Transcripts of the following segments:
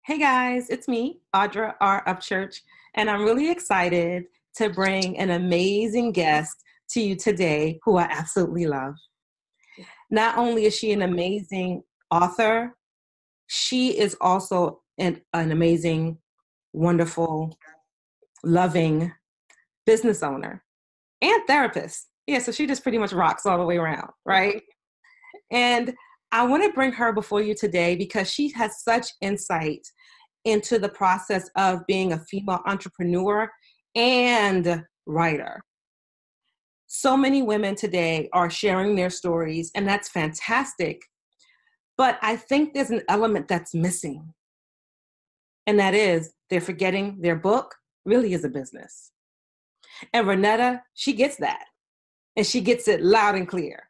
Hey guys, it's me, Audra R. Upchurch, and I'm really excited to bring an amazing guest to you today who I absolutely love. Not only is she an amazing author, she is also an amazing, wonderful, loving business owner and therapist. Yeah, so she just pretty much rocks all the way around, right? And I want to bring her before you today because she has such insight into the process of being a female entrepreneur and writer. So many women today are sharing their stories, and that's fantastic. But I think there's an element that's missing, and that is they're forgetting their book really is a business. And Renetta, she gets that, and she gets it loud and clear.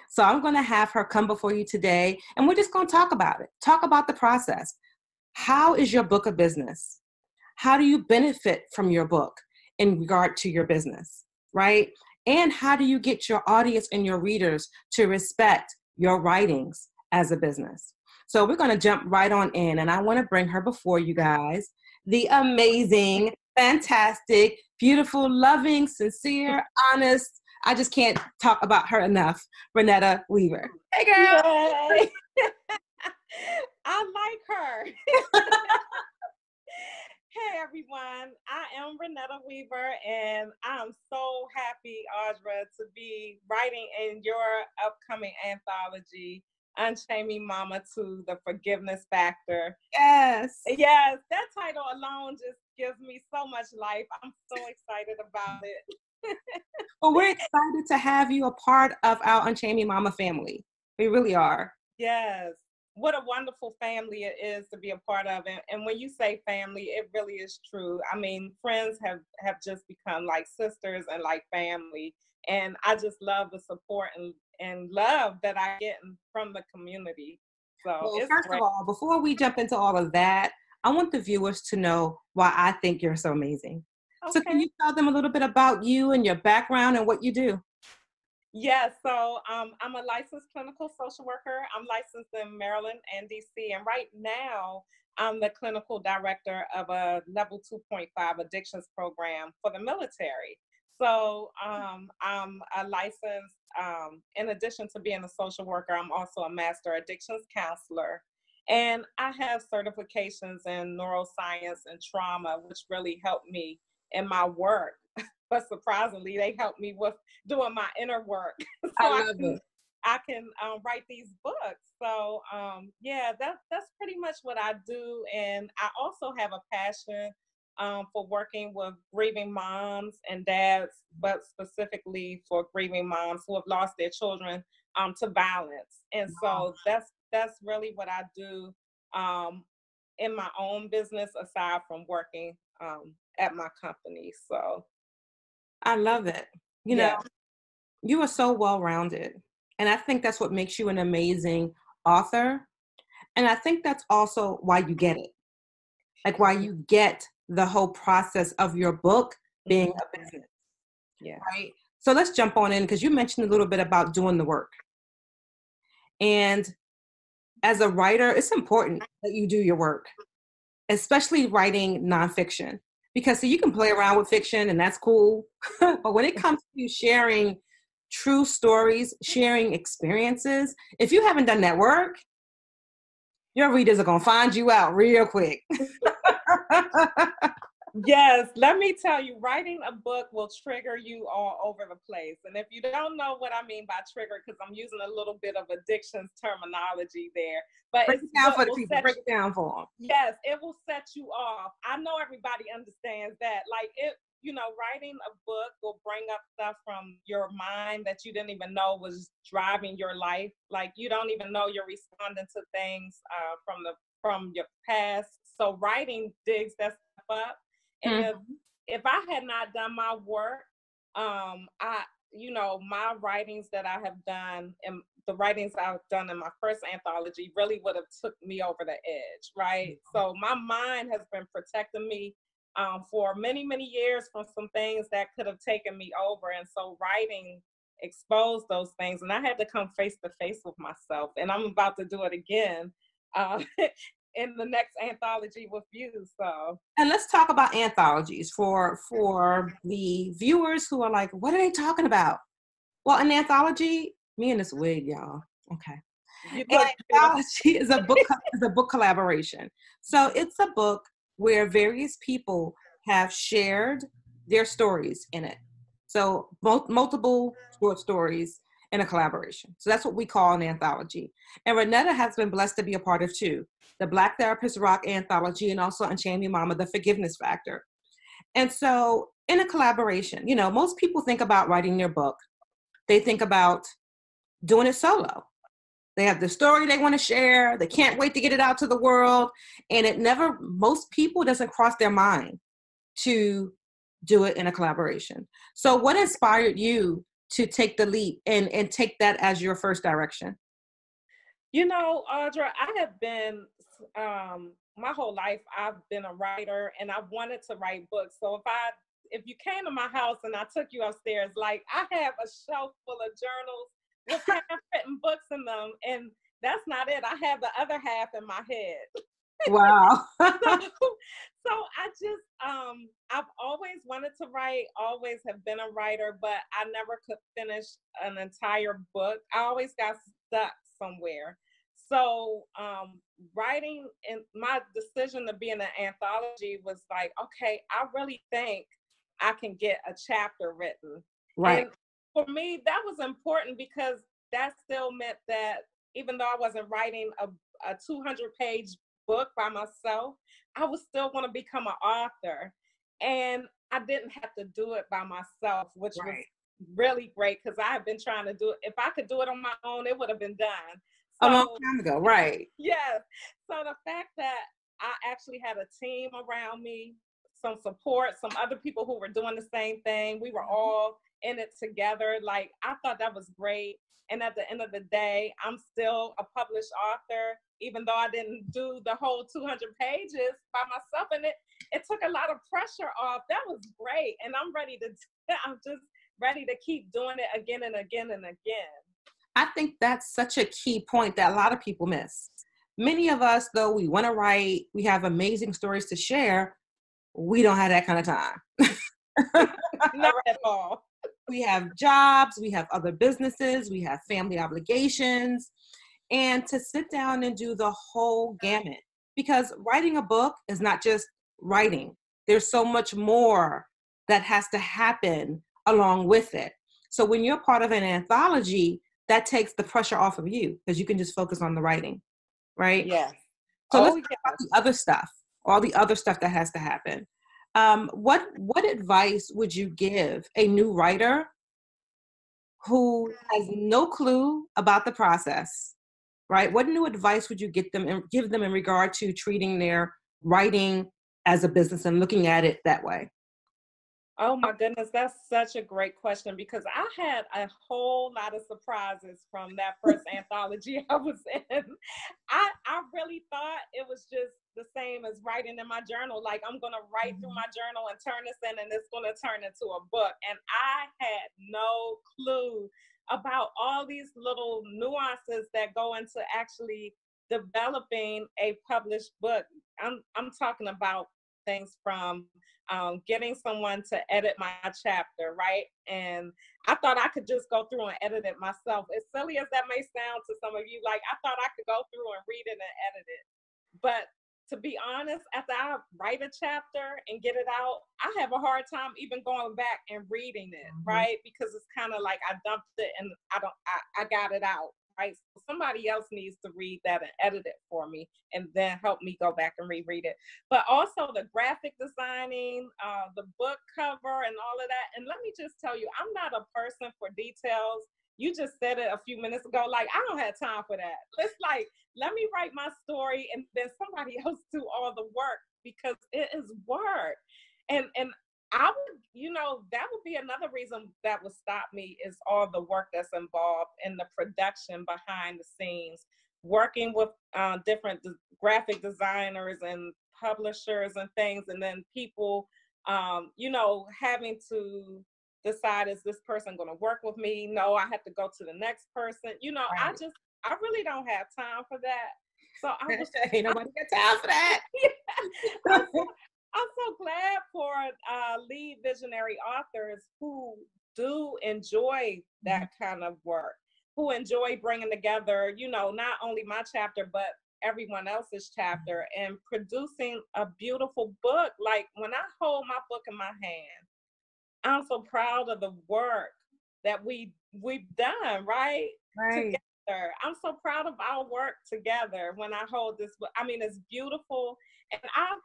So I'm going to have her come before you today, and we're just going to talk about it, talk about the process. How is your book a business? How do you benefit from your book in regard to your business, right? And how do you get your audience and your readers to respect your writings as a business? So we're going to jump right on in, and I want to bring her before you guys, the amazing, fantastic, beautiful, loving, sincere, honest, I just can't talk about her enough, Renetta Weaver. Hey, girl. Yay. I like her. Hey, everyone. I am Renetta Weaver, and I'm so happy, Audra, to be writing in your upcoming anthology, Unchain Me Mama 2, The Forgiveness Factor. Yes. Yes, that title alone just gives me so much life. I'm so excited about it. Well, we're excited to have you a part of our Unchain Me Mama family. We really are. Yes. What a wonderful family it is to be a part of. And when you say family, it really is true. I mean, friends have just become like sisters and like family. And I just love the support and love that I get from the community. So Well, it's first of great. all, before we jump into all of that, I want the viewers to know why I think you're so amazing. So can Okay. you tell them a little bit about you and your background and what you do? Yeah, so I'm a licensed clinical social worker. I'm licensed in Maryland and DC. And right now, I'm the clinical director of a level 2.5 addictions program for the military. So I'm a licensed, in addition to being a social worker, I'm also a master addictions counselor. And I have certifications in neuroscience and trauma, which really helped me in my work. But surprisingly, they helped me with doing my inner work I so I love can it. I can write these books. So yeah, that's pretty much what I do. And I also have a passion for working with grieving moms and dads, but specifically for grieving moms who have lost their children to violence. And Wow. so that's really what I do um, in my own business aside from working at my company. So I love it. You know, yeah. you are so well-rounded. And I think that's what makes you an amazing author. And I think that's also why you get it. Like why you get the whole process of your book being Mhm. a business, Yeah. right? So let's jump on in because you mentioned a little bit about doing the work. And as a writer, it's important that you do your work, especially writing nonfiction. Because see, you can play around with fiction and that's cool. But when it comes to sharing true stories, sharing experiences, if you haven't done that work, your readers are going to find you out real quick. Yes, let me tell you, writing a book will trigger you all over the place. And if you don't know what I mean by trigger, because I'm using a little bit of addictions terminology there, but Break it's it down what for the will people. set Break it down for them. yes, it will set you off. I know everybody understands that. Like it, writing a book will bring up stuff from your mind that you didn't even know was driving your life. Like you don't even know you're responding to things from your past. So writing digs that stuff up. And if Mhm. if I had not done my work, I my writings that I have done and the writings I've done in my first anthology really would have took me over the edge, right? So my mind has been protecting me for many, many years from some things that could have taken me over. And so writing exposed those things. And I had to come face to face with myself. And I'm about to do it again. Uh, in the next anthology with you. So, and let's talk about anthologies for the viewers who are like, what are they talking about? Well, an anthology, me and this wig, y'all. Okay. you An look beautiful. anthology is a book collaboration. So it's a book where various people have shared their stories in it. So multiple short stories in a collaboration. So that's what we call an anthology. And Renetta has been blessed to be a part of two: the Black Therapist Rock Anthology, and also Unchain Your Mama, The Forgiveness Factor. And so in a collaboration, you know, most people think about writing their book. They think about doing it solo. They have the story they want to share. They can't wait to get it out to the world. And it never, most people doesn't cross their mind to do it in a collaboration. So what inspired you to take the leap and take that as your first direction? You know, Audra, I have been, my whole life, I've been a writer and I wanted to write books. So if you came to my house and I took you upstairs, like I have a shelf full of journals with handwritten books in them. And that's not it. I have the other half in my head. Wow. So I just, I've always wanted to write, always have been a writer, but I never could finish an entire book. I always got stuck somewhere. So writing, and my decision to be in an anthology was like, okay, I really think I can get a chapter written. Right. And for me, that was important because that still meant that even though I wasn't writing a 200-page book by myself, I was still going to become an author. And I didn't have to do it by myself, which was really great because I have been trying to do it. If I could do it on my own, it would have been done. A long time ago, right. Yeah. So the fact that I actually had a team around me, some support, some other people who were doing the same thing, we were all in it together. Like, I thought that was great. And at the end of the day, I'm still a published author, even though I didn't do the whole 200 pages by myself. And it took a lot of pressure off. That was great. And I'm just ready to keep doing it again and again and again. I think that's such a key point that a lot of people miss. Many of us, though, we want to write, we have amazing stories to share, we don't have that kind of time. Not at all. We have jobs, we have other businesses, we have family obligations, and to sit down and do the whole gamut. Because writing a book is not just writing. There's so much more that has to happen along with it. So when you're part of an anthology, that takes the pressure off of you because you can just focus on the writing, right? Yes. So let's talk about the other stuff, all the other stuff that has to happen. What advice would you give a new writer who has no clue about the process, right? What new advice would you give them in regard to treating their writing as a business and looking at it that way? Oh my goodness, that's such a great question because I had a whole lot of surprises from that first anthology I was in. I really thought it was just the same as writing in my journal. Like, I'm going to write through my journal and turn this in and it's going to turn into a book. And I had no clue about all these little nuances that go into actually developing a published book. I'm talking about things from getting someone to edit my chapter, right? And I thought I could just go through and edit it myself. As silly as that may sound to some of you, like I thought I could go through and read it and edit it. But to be honest, after I write a chapter and get it out, I have a hard time even going back and reading it, right? Because it's kind of like I dumped it and I got it out. Right. So somebody else needs to read that and edit it for me and then help me go back and reread it. But also the graphic designing, the book cover and all of that. And let me just tell you, I'm not a person for details. You just said it a few minutes ago. Like, I don't have time for that. It's like, let me write my story and then somebody else do all the work because it is work. And I would, that would be another reason that would stop me is all the work that's involved in the production behind the scenes, working with different graphic designers and publishers and things, and then people, having to decide, is this person going to work with me? No, I have to go to the next person. Right. I really don't have time for that. So I was Ain't nobody got time for that. I'm so, I'm so glad for lead visionary authors who do enjoy that kind of work, who enjoy bringing together, you know, not only my chapter, but everyone else's chapter and producing a beautiful book. Like when I hold my book in my hand, I'm so proud of the work that we've done, right? Right. Together. I'm so proud of our work together when I hold this book. I mean, it's beautiful and I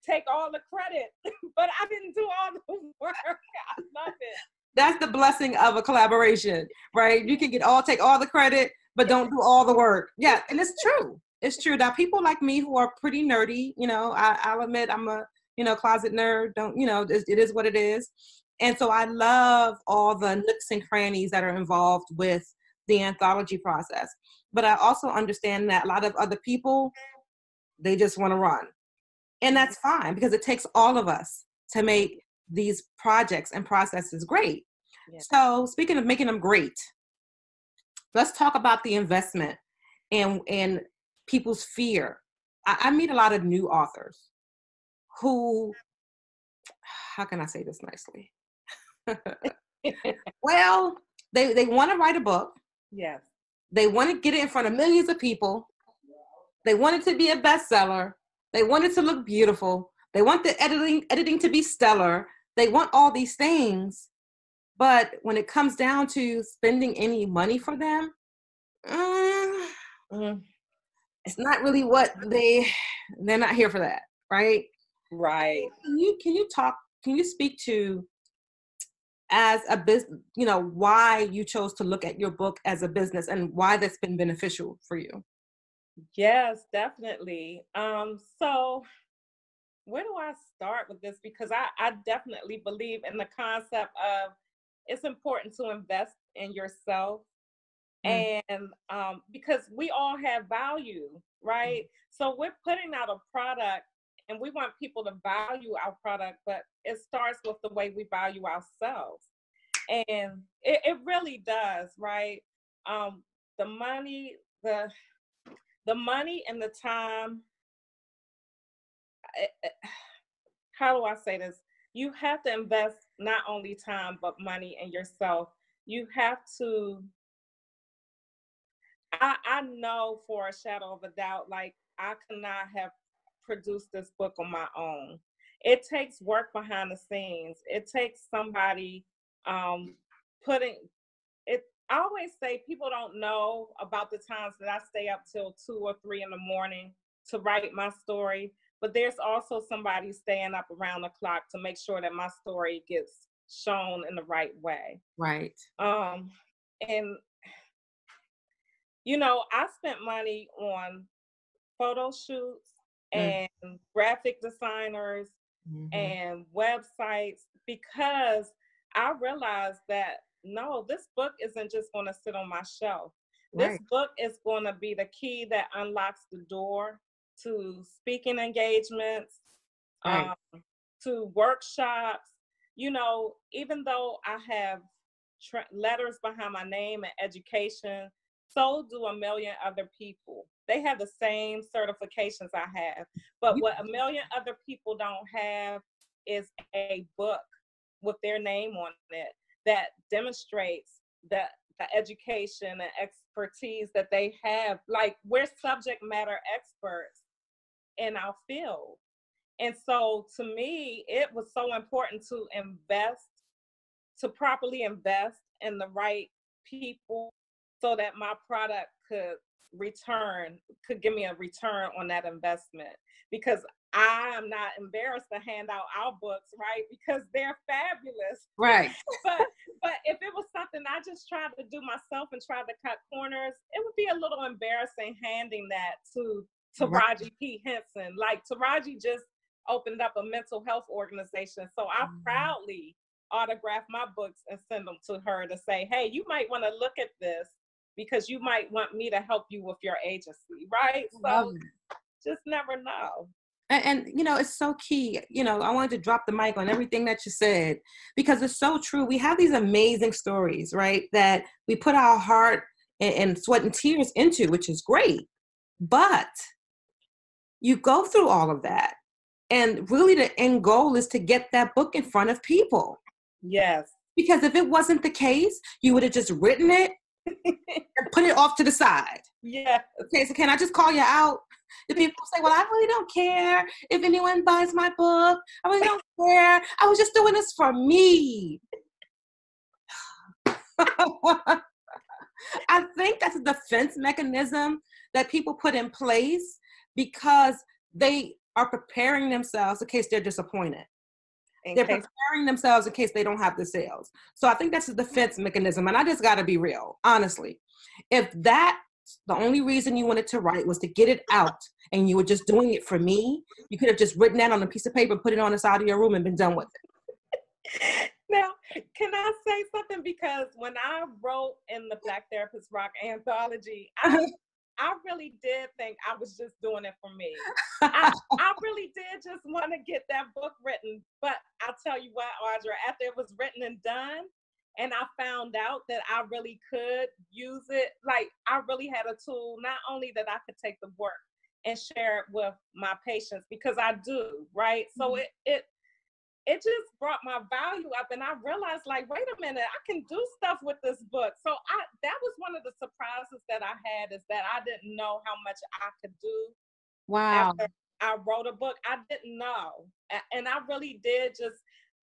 take all the credit, but I didn't do all the work. I love it. That's the blessing of a collaboration, right? You can take all the credit, but don't do all the work. Yeah, and it's true. It's true. Now, people like me who are pretty nerdy, you know, I'll admit I'm a, you know, closet nerd. Don't, you know, it is what it is. And so I love all the nooks and crannies that are involved with the anthology process. But I also understand that a lot of other people, they just want to run. And that's fine because it takes all of us to make these projects and processes great. Yeah. So speaking of making them great, let's talk about the investment and people's fear. I meet a lot of new authors who, how can I say this nicely? Well, they want to write a book. Yes. They want to get it in front of millions of people. They want it to be a bestseller. They want it to look beautiful. They want the editing to be stellar. They want all these things. But when it comes down to spending any money for them, it's not really what they're not here for that, right? Right. Can you speak to, as a business, you know, why you chose to look at your book as a business and why that's been beneficial for you? Yes, definitely. So where do I start with this? Because I definitely believe in the concept of it's important to invest in yourself. And because we all have value, right? So we're putting out a product and we want people to value our product, but it starts with the way we value ourselves. And it really does, right? The money, the money and the time, how do I say this? You have to invest not only time, but money in yourself. You have to, I know for a shadow of a doubt, like I could not have produced this book on my own. It takes work behind the scenes. It takes somebody putting it. I always say people don't know about the times that I stay up till 2 or 3 in the morning to write my story. But there's also somebody staying up around the clock to make sure that my story gets shown in the right way. Right. And you know, I spent money on photo shoots and graphic designers and websites because I realized that no, this book isn't just going to sit on my shelf. Right. This book is going to be the key that unlocks the door to speaking engagements, right, to workshops. You know, even though I have letters behind my name and education, so do a million other people. They have the same certifications I have. But what a million other people don't have is a book with their name on it that demonstrates the education and expertise that they have. Like, we're subject matter experts in our field. And so to me, it was so important to properly invest in the right people so that my product could give me a return on that investment. Because I am not embarrassed to hand out our books, right? Because they're fabulous. Right. but if it was something I just tried to do myself and tried to cut corners, it would be a little embarrassing handing that to Taraji P. Henson. Like, Taraji just opened up a mental health organization. So I proudly autograph my books and send them to her to say, hey, you might want to look at this because you might want me to help you with your agency, right? So just never know. And, you know, it's so key. You know, I wanted to drop the mic on everything that you said because it's so true. We have these amazing stories, right, that we put our heart and sweat and tears into, which is great. But you go through all of that. And really the end goal is to get that book in front of people. Yes. Because if it wasn't the case, you would have just written it and put it off to the side. Yeah. Okay, so can I just call you out? The people say, well, I really don't care if anyone buys my book. I really don't care. I was just doing this for me. I think that's a defense mechanism that people put in place because they are preparing themselves in case they're disappointed. They're preparing themselves in case they don't have the sales. So I think that's a defense mechanism. And I just got to be real, honestly. If that's the only reason you wanted to write was to get it out and you were just doing it for me, you could have just written that on a piece of paper, put it on the side of your room and been done with it. Now, can I say something? Because when I wrote in the Black Therapist Rock anthology, I really did think I was just doing it for me. I really did just want to get that book written. But I'll tell you what, Audra, after it was written and done, and I found out that I really could use it, like I really had a tool, not only that I could take the work and share it with my patients, because I do, right? So it just brought my value up, and I realized, like, wait a minute, I can do stuff with this book. So that was one of the surprises that I had, is that I didn't know how much I could do. Wow. After I wrote a book, I didn't know. And I really did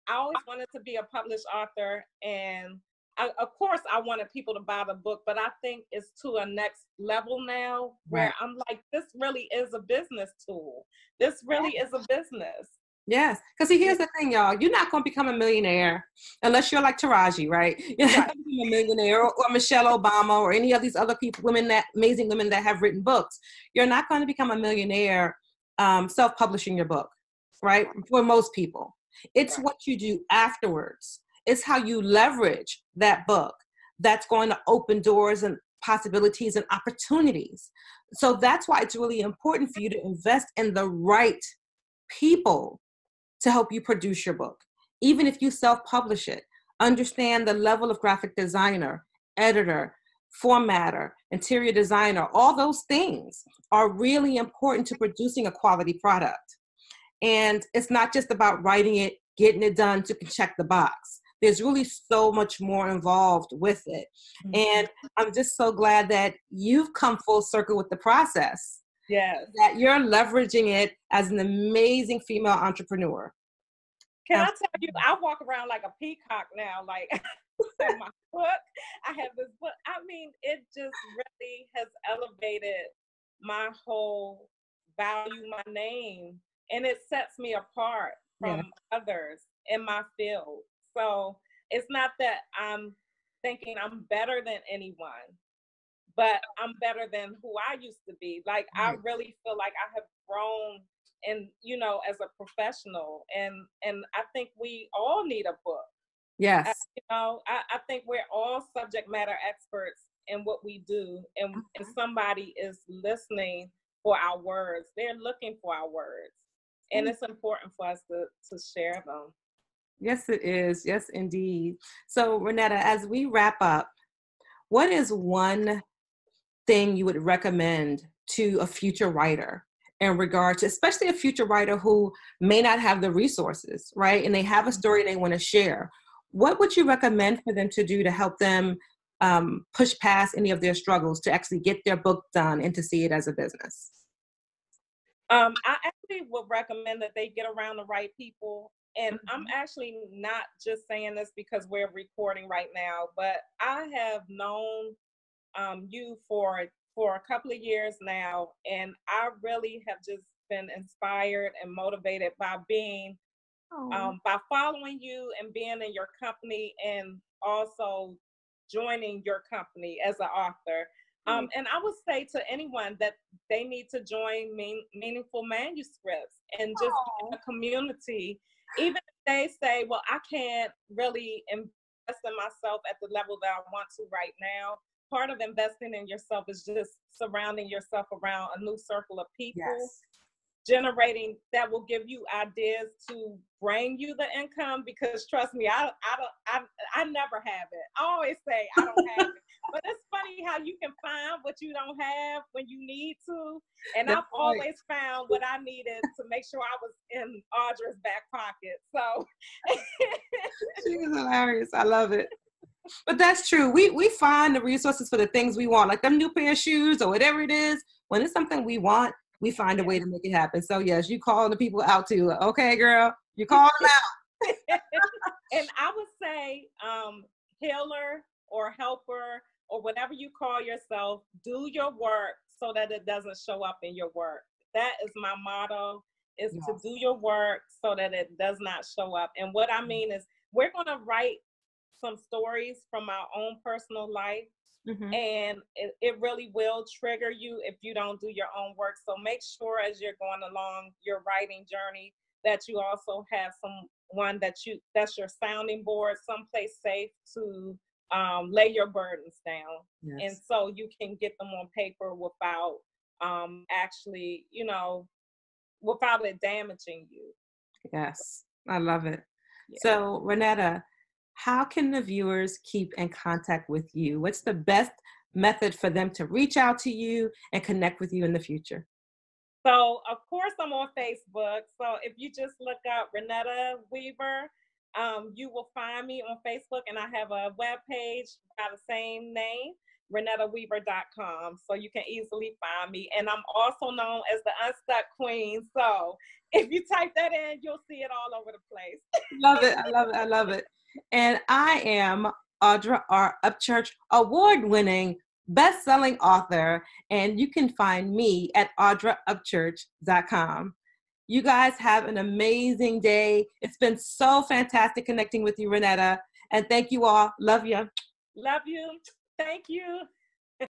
I always wanted to be a published author. And of course, I wanted people to buy the book, but I think it's to a next level now where I'm like, this really is a business tool. This really is a business. Yes, because here's the thing, y'all. You're not going to become a millionaire unless you're like Taraji, right? You're not going to become a millionaire or Michelle Obama or any of these other people, amazing women that have written books. You're not going to become a millionaire self-publishing your book, right? For most people. It's what you do afterwards. It's how you leverage that book that's going to open doors and possibilities and opportunities. So that's why it's really important for you to invest in the right people to help you produce your book. Even if you self-publish it, understand the level of graphic designer, editor, formatter, interior designer. All those things are really important to producing a quality product. And it's not just about writing it, getting it done to check the box. There's really so much more involved with it. And I'm just so glad that you've come full circle with the process. Yes. That you're leveraging it as an amazing female entrepreneur. Can I tell you, I walk around like a peacock now, like my book. I have this book. I mean, it just really has elevated my whole value, my name, and it sets me apart from others in my field. So it's not that I'm thinking I'm better than anyone, but I'm better than who I used to be. Like, I really feel like I have grown, and as a professional, and I think we all need a book. Yes. I think we're all subject matter experts in what we do, and somebody is listening for our words. They're looking for our words, and it's important for us to share them. Yes, it is. Yes, indeed. So, Renetta, as we wrap up, what is one thing you would recommend to a future writer in regard to, especially a future writer who may not have the resources, right? And they have a story they want to share. What would you recommend for them to do to help them push past any of their struggles to actually get their book done and to see it as a business? I actually would recommend that they get around the right people. And I'm actually not just saying this because we're recording right now, but I have known you for a couple of years now, and I really have just been inspired and motivated by being by following you and being in your company, and also joining your company as an author. And I would say to anyone that they need to join Meaningful Manuscripts and just a community, even if they say, well, I can't really invest in myself at the level that I want to right now. Part of investing in yourself is just surrounding yourself around a new circle of people generating that will give you ideas to bring you the income, because trust me, I never have it. I always say I don't have it. But it's funny how you can find what you don't have when you need to. And I've always found what I needed to make sure I was in Audra's back pocket. So she's hilarious. I love it. But that's true. We find the resources for the things we want, like them new pair of shoes or whatever it is. When it's something we want, we find a way to make it happen. So yes, you call the people out too. Okay, girl, you call them out. And I would say healer or helper or whatever you call yourself, do your work so that it doesn't show up in your work. That is my motto, is to do your work so that it does not show up. And what I mean is, we're going to write some stories from our own personal life. And it really will trigger you if you don't do your own work. So make sure as you're going along your writing journey that you also have someone that's your sounding board, someplace safe to lay your burdens down. Yes. And so you can get them on paper without actually, without it damaging you. Yes, I love it. Yeah. So Renetta, how can the viewers keep in contact with you? What's the best method for them to reach out to you and connect with you in the future? So, of course, I'm on Facebook. So if you just look up Renetta Weaver, you will find me on Facebook, and I have a webpage by the same name, renettaweaver.com. So you can easily find me. And I'm also known as the Unstuck Queen. So if you type that in, you'll see it all over the place. Love it. I love it. I love it. And I am Audra R. Upchurch, award-winning, best-selling author, and you can find me at audraupchurch.com. You guys have an amazing day. It's been so fantastic connecting with you, Renetta, and thank you all. Love you. Love you. Thank you.